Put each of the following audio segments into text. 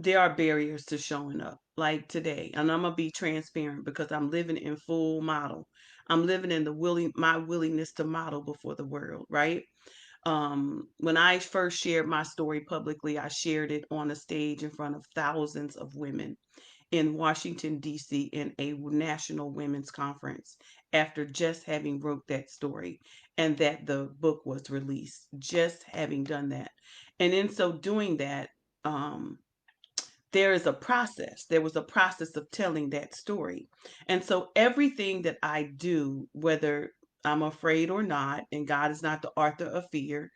there are barriers to showing up like today, and I'm gonna be transparent because I'm living in full model. I'm living in the my willingness to model before the world, right? When I first shared my story publicly, I shared it on a stage in front of thousands of women in Washington, D.C., in a national women's conference after just having wrote that story and that the book was released, just having done that. And in so doing that, um, there is a process. There was a process of telling that story. And so everything that I do, whether I'm afraid or not, and God is not the author of fear,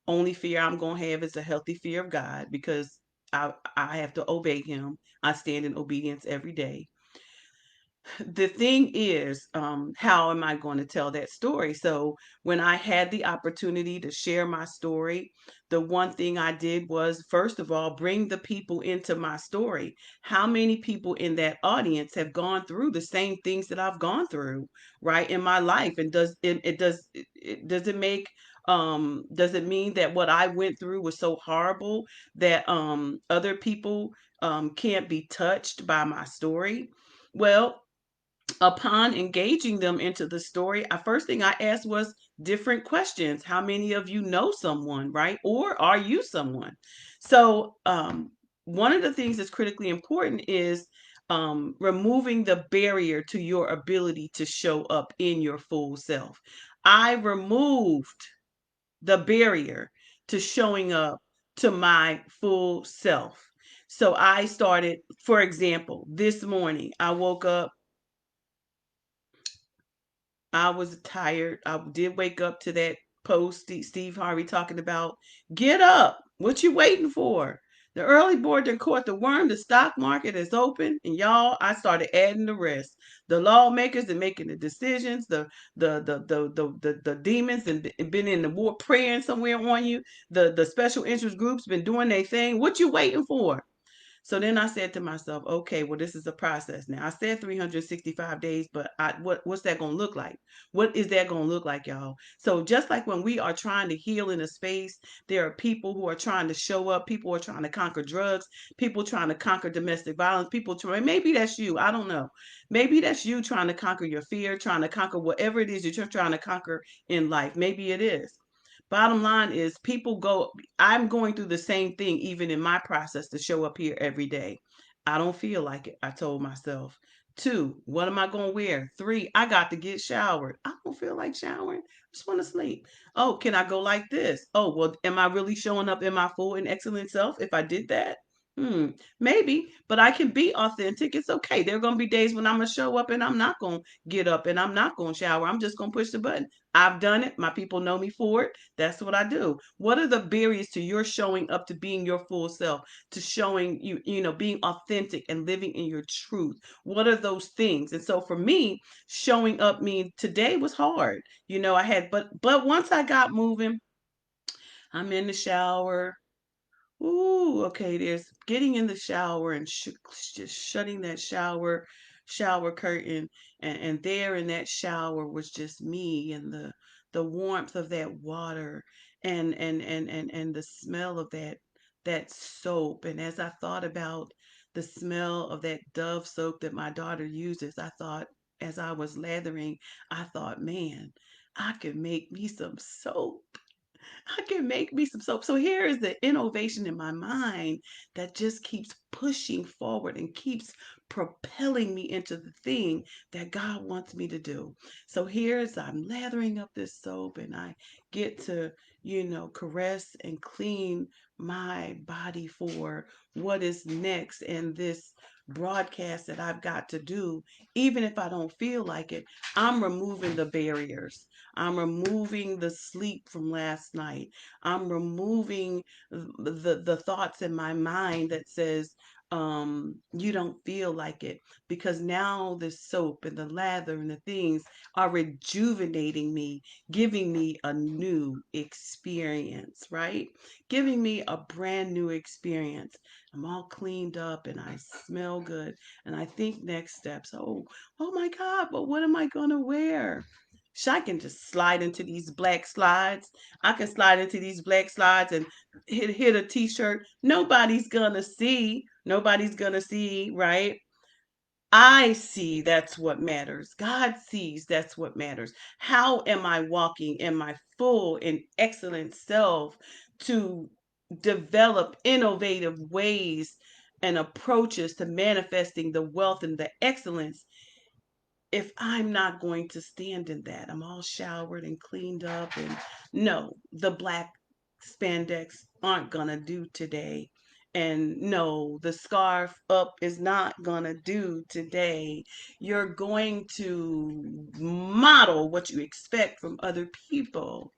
only fear I'm going to have is a healthy fear of God because I have to obey him. I stand in obedience every day. The thing is, how am I going to tell that story? So when I had the opportunity to share my story, the one thing I did was, first of all, bring the people into my story. How many people in that audience have gone through the same things that I've gone through, right, in my life? And does it make does it mean that what I went through was so horrible that other people can't be touched by my story? Well, upon engaging them into the story, first thing I asked was different questions. How many of you know someone, right? Or are you someone? So, one of the things that's critically important is removing the barrier to your ability to show up in your full self. I removed the barrier to showing up to my full self. So I started, for example, this morning, I woke up. I was tired. I did wake up to that post Steve Harvey talking about get up. What you waiting for? The early board that caught the worm. The stock market is open, and y'all, I started adding the rest. The lawmakers are making the decisions. The demons and been in the war praying somewhere on you. The special interest groups been doing their thing. What you waiting for? So then I said to myself, okay, well, this is a process. Now I said 365 days, but what's that going to look like? What is that going to look like, y'all? So just like when we are trying to heal in a space, there are people who are trying to show up. People are trying to conquer drugs. People trying to conquer domestic violence. People trying, maybe that's you. I don't know. Maybe that's you trying to conquer your fear, trying to conquer whatever it is that you're trying to conquer in life. Maybe it is. Bottom line is people go, I'm going through the same thing even in my process to show up here every day. I don't feel like it, I told myself. Two, what am I going to wear? Three, I got to get showered. I don't feel like showering. I just want to sleep. Oh, can I go like this? Oh, well, am I really showing up in my full and excellent self if I did that? Hmm, maybe, but I can be authentic. It's okay. There are going to be days when I'm going to show up and I'm not going to get up and I'm not going to shower. I'm just going to push the button. I've done it. My people know me for it. That's what I do. What are the barriers to your showing up to being your full self, to showing being authentic and living in your truth? What are those things? And so for me, showing up means today was hard. I had, but once I got moving, I'm in the shower. Ooh, okay. There's getting in the shower and just shutting that shower curtain, and there in that shower was just me and the warmth of that water and the smell of that soap. And as I thought about the smell of that Dove soap that my daughter uses, I thought as I was lathering, I thought, man, I could make me some soap. I can make me some soap. So here is the innovation in my mind that just keeps pushing forward and keeps propelling me into the thing that God wants me to do. So here's I'm lathering up this soap and I get to, caress and clean my body for what is next in this broadcast that I've got to do. Even if I don't feel like it, I'm removing the barriers. I'm removing the sleep from last night. I'm removing the thoughts in my mind that says, you don't feel like it, because now the soap and the lather and the things are rejuvenating me, giving me a new experience, right? Giving me a brand new experience. I'm all cleaned up and I smell good. And I think next steps, oh my God, but what am I going to wear? I can just slide into these black slides. I can slide into these black slides and hit a t-shirt. Nobody's gonna see. Nobody's gonna see, right? I see, that's what matters. God sees, that's what matters. How am I walking in my full and excellent self to develop innovative ways and approaches to manifesting the wealth and the excellence if I'm not going to stand in that? I'm all showered and cleaned up, and no, the black spandex aren't gonna do today. And no, the scarf up is not gonna do today. You're going to model what you expect from other people.